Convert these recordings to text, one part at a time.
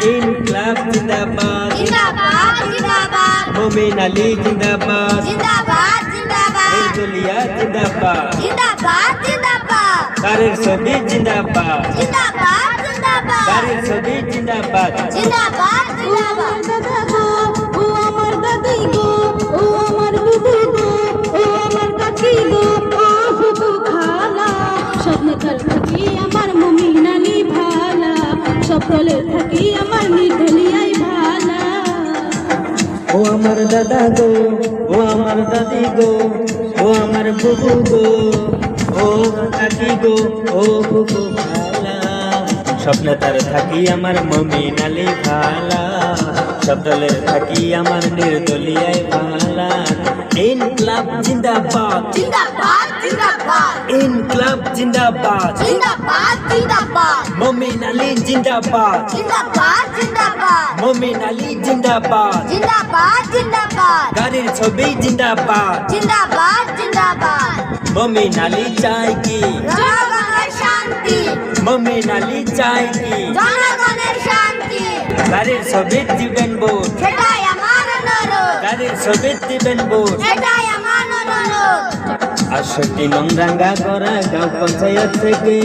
ইনকলাব জিন্দাবাদ জিন্দাবাদ জিন্দাবাদ মোমিন আলী জিন্দাবাদ জিন্দাবাদ জিন্দাবাদ নির্দলীয় জিন্দাবাদ জিন্দাবাদ জিন্দাবাদ তারের ছবি জিন্দাবাদ জিন্দাবাদ জিন্দাবাদ তারের ছবি জিন্দাবাদ জিন্দাবাদ জিন্দাবাদ দাদা গো ও আমার দাদি গো ও আমার বুবু গো ও আমার কাকি গো ও বুবু খালা স্বপ্নে তার থাকি আমার মুমিন আলী ভালা সকলে থাকি আমার নির্দলিয়াই ভালা ও আমার দাদা গো ও আমার দাদি গো ও আমার বুবু গো ও কাকি গো ও বুবু ভালা স্বপ্নে তার থাকি আমার মুমিন আলী ভালা সকলে থাকি আমার নির্দলীয় ভালা ইনকলাব জিন্দাবাদ জিন্দাবাদ জিন্দাবাদ ইনকলাব জিন্দাবাদ জিন্দাবাদ জিন্দাবাদ মুমিন আলী জিন্দাবাদ জিন্দাবাদ জিন্দাবাদ মুমিন আলী জিন্দাবাদ জিন্দাবাদ জিন্দাবাদ গাড়ির ছবি জিন্দাবাদ জিন্দাবাদ জিন্দাবাদ মুমিন আলী চাই কি জনগণের শান্তি মুমিন আলী চাই কি জনগণের শান্তি গাড়ির ছবি দিবেন ভোট সেটাই আমার অনুরোধ গাড়ির ছবি দিবেন ভোট সেটাই আমার অনুরোধ 68 নং রাঙ্গা করা গাঁও পঞ্চায়েত থেকে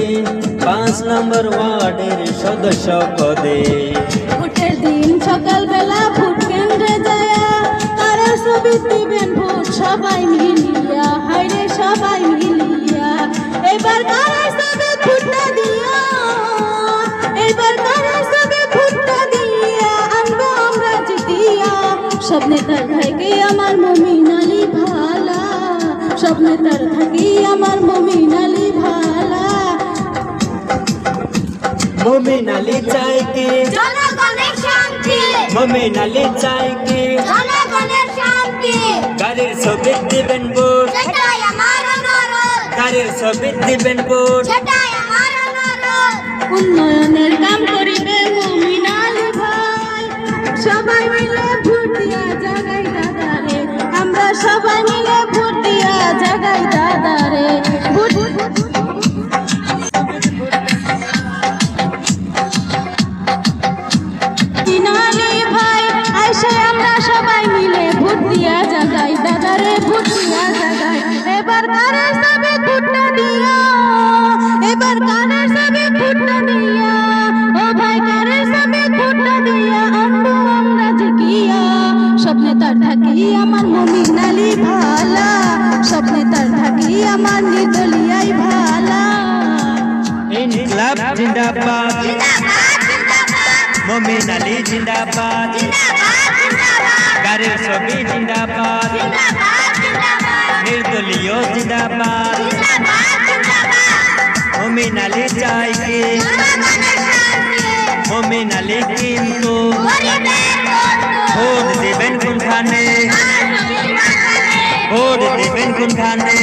5 নম্বর ওয়ার্ডের সদস্য পদে ভোটের দিন সকালবেলা ভোট কেন্দ্রে যায় কারোর ছবি দিবেন ভোট সবাই মিলিয়া হাইরে সবাই মিলিয়া এবার কারোর ছবি ভোটটা দিয়া এবার কারোর ছবি ভোটটা দিয়া আনবো আমরা জিতিয়া স্বপ্নে তার থাকে আমার মুমিন আলী ভালা স্বপ্নে তার থাকি আমার মুমিন আলী ভালা মুমিন আলী চাই কি জনগণের শান্তি মুমিন আলী চাই কি জনগণের শান্তি গাড়ির ছবি দিবেন ভোট সেটাই আমার অনুরোধ গাড়ির ছবি দিবেন ভোট সেটাই আমার অনুরোধ উন্নয়নের কাম করিবে মুমিন আলী ভাই সবাই মিলে ভোট দিয়া জাগাই দাদারে আমরা সবাই মিলে ভোট দিয়া জাগাই দাদারে ভোট আলী ভাই আইসে আমরা সবাই মিলে ভোট দিয়া জাগাই দাদারে ভোট দিয়া জাগাই এবার কারের সবে ভোটটা দিয়া এবার কারের সবে ভোটটা দিয়া ও ভাই কারের সবে ভোটটা দিয়া আনবো আমরা জিকিয়া স্বপ্নে তার থাকি আমার মুমিন আলী ভালা স্বপ্নে তার থাকি আমার নির্দলিয়াই ভালা ইনকলাব জিন্দাবাদ জিন্দাবাদ জিন্দাবাদ মুমিন আলী জিন্দাবাদ জিন্দাবাদ জিন্দাবাদ গাড়ির ছবি জিন্দাবাদ জিন্দাবাদ জিন্দাবাদ নির্দলীয় জিন্দাবাদ জিন্দাবাদ জিন্দাবাদ মুমিন আলী চাই কি জনগণের শান্তি মুমিন আলী কিন্তু গরিবের বন্ধু ভোট দিবেন কোনখানে ভোট দিবেন কোনখানে